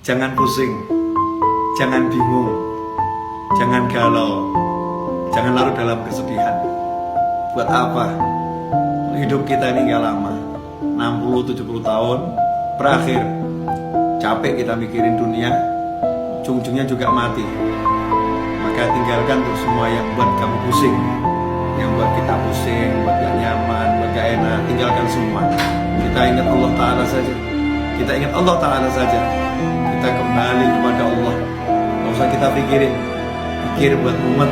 Jangan pusing, jangan bingung, jangan galau, jangan larut dalam kesedihan. Buat apa? Hidup kita ini gak lama, 60-70 tahun berakhir. Capek kita mikirin dunia, ujung-ujungnya juga mati. Maka tinggalkan tuh semua yang buat kamu pusing, yang buat kita pusing, buat gak nyaman, buat gak enak. Tinggalkan semua. Kita ingat Allah Ta'ala saja. Kita ingat Allah Ta'ala saja. Kita kembali kepada Allah. Gak usah kita pikirin, pikir buat mumet,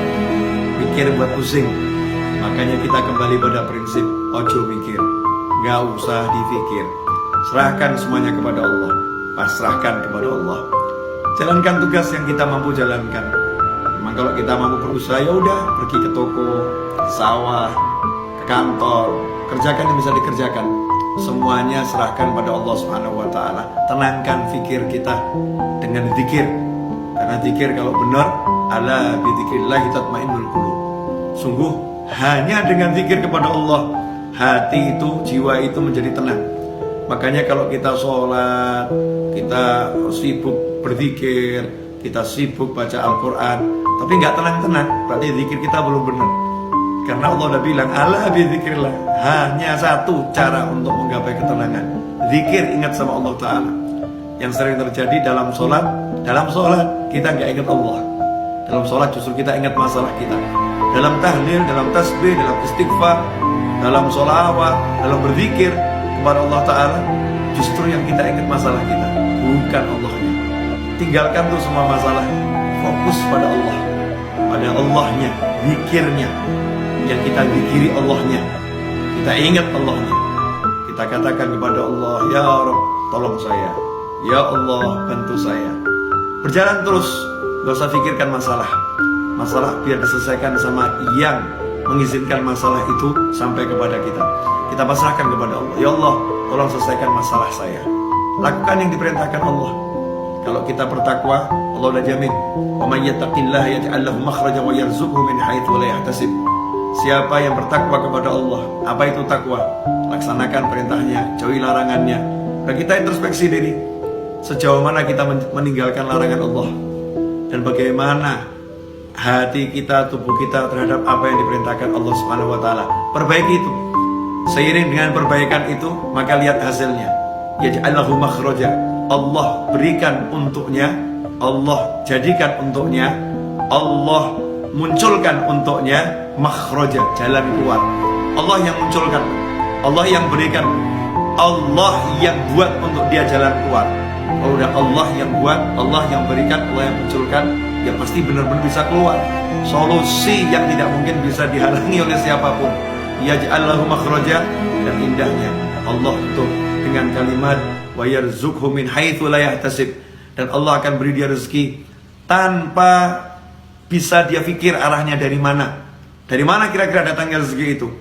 pikir buat pusing. Makanya kita kembali pada prinsip ojo mikir, gak usah dipikir. Serahkan semuanya kepada Allah, pasrahkan kepada Allah. Jalankan tugas yang kita mampu jalankan. Memang kalau kita mampu berusaha, ya udah pergi ke toko, ke sawah, ke kantor, kerjakan yang bisa dikerjakan. Semuanya serahkan pada Allah Subhanahu wa Ta'ala. Tenangkan fikir kita dengan zikir. Karena zikir kalau benar, ala bi dzikrillah tatmainnul qulub. Sungguh hanya dengan zikir kepada Allah, hati itu, jiwa itu menjadi tenang. Makanya kalau kita sholat, kita sibuk berzikir, kita sibuk baca Al-Quran, tapi nggak tenang-tenang, berarti zikir kita belum benar. Karena Allah udah bilang, ala bi dzikrillah, hanya satu cara untuk menggapai ketenangan, zikir, ingat sama Allah Ta'ala. Yang sering terjadi dalam sholat kita nggak ingat Allah. Dalam sholat justru kita ingat masalah kita. Dalam tahlil, dalam tasbih, dalam istighfar, dalam sholawat, dalam berzikir kepada Allah Ta'ala, justru yang kita ingat masalah kita, bukan Allahnya. Tinggalkan tuh semua masalah, fokus pada Allah, pada Allahnya, zikirnya. Yang kita zikiri Allahnya, kita ingat Allahnya. Kita katakan kepada Allah, ya Rabb, tolong saya. Ya Allah, bantu saya. Berjalan terus, gak usah pikirkan masalah biar diselesaikan sama yang mengizinkan masalah itu sampai kepada kita. Kita pasrahkan kepada Allah. Ya Allah, tolong selesaikan masalah saya. Lakukan yang diperintahkan Allah. Kalau kita bertakwa, Allah udah jamin, wa may yattaqillaha yaj'al lahu makhrajan wa yarzuqhu min haitsu la yahtasib. Siapa yang bertakwa kepada Allah, apa itu takwa? Laksanakan perintahnya, jauhi larangannya. Dan kita introspeksi diri, sejauh mana kita meninggalkan larangan Allah, dan bagaimana hati kita, tubuh kita terhadap apa yang diperintahkan Allah Subhanahu wa Ta'ala. Perbaiki itu. Seiring dengan perbaikan itu, maka lihat hasilnya. Yaj'allahu makhraja. Allah berikan untuknya, Allah jadikan untuknya, Allah munculkan untuknya makhraja, jalan keluar. Allah yang munculkan, Allah yang berikan, Allah yang buat untuk dia jalan keluar. Kalau udah Allah yang buat, Allah yang berikan, Allah yang munculkan, ya pasti benar-benar bisa keluar. Solusi yang tidak mungkin bisa dihalangi oleh siapapun. Yaj'allahu makhraja. Dan indahnya Allah tutup dengan kalimat wa yarzuqhu min haitsu la yahtasib. Dan Allah akan beri dia rezeki tanpa bisa dia pikir arahnya dari mana. Dari mana kira-kira datangnya rezeki itu?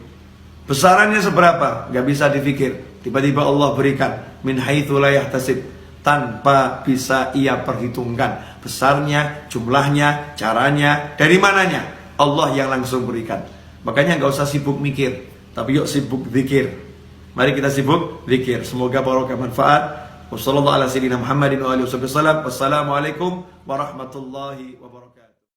Besarannya seberapa? Gak bisa dipikir. Tiba-tiba Allah berikan min haitsu la yahtasib, tanpa bisa ia perhitungkan besarnya, jumlahnya, caranya, dari mananya. Allah yang langsung berikan. Makanya gak usah sibuk mikir, tapi yuk sibuk zikir. Mari kita sibuk zikir. Semoga barokah manfaat. Wassalamualaikum warahmatullahi wabarakatuh.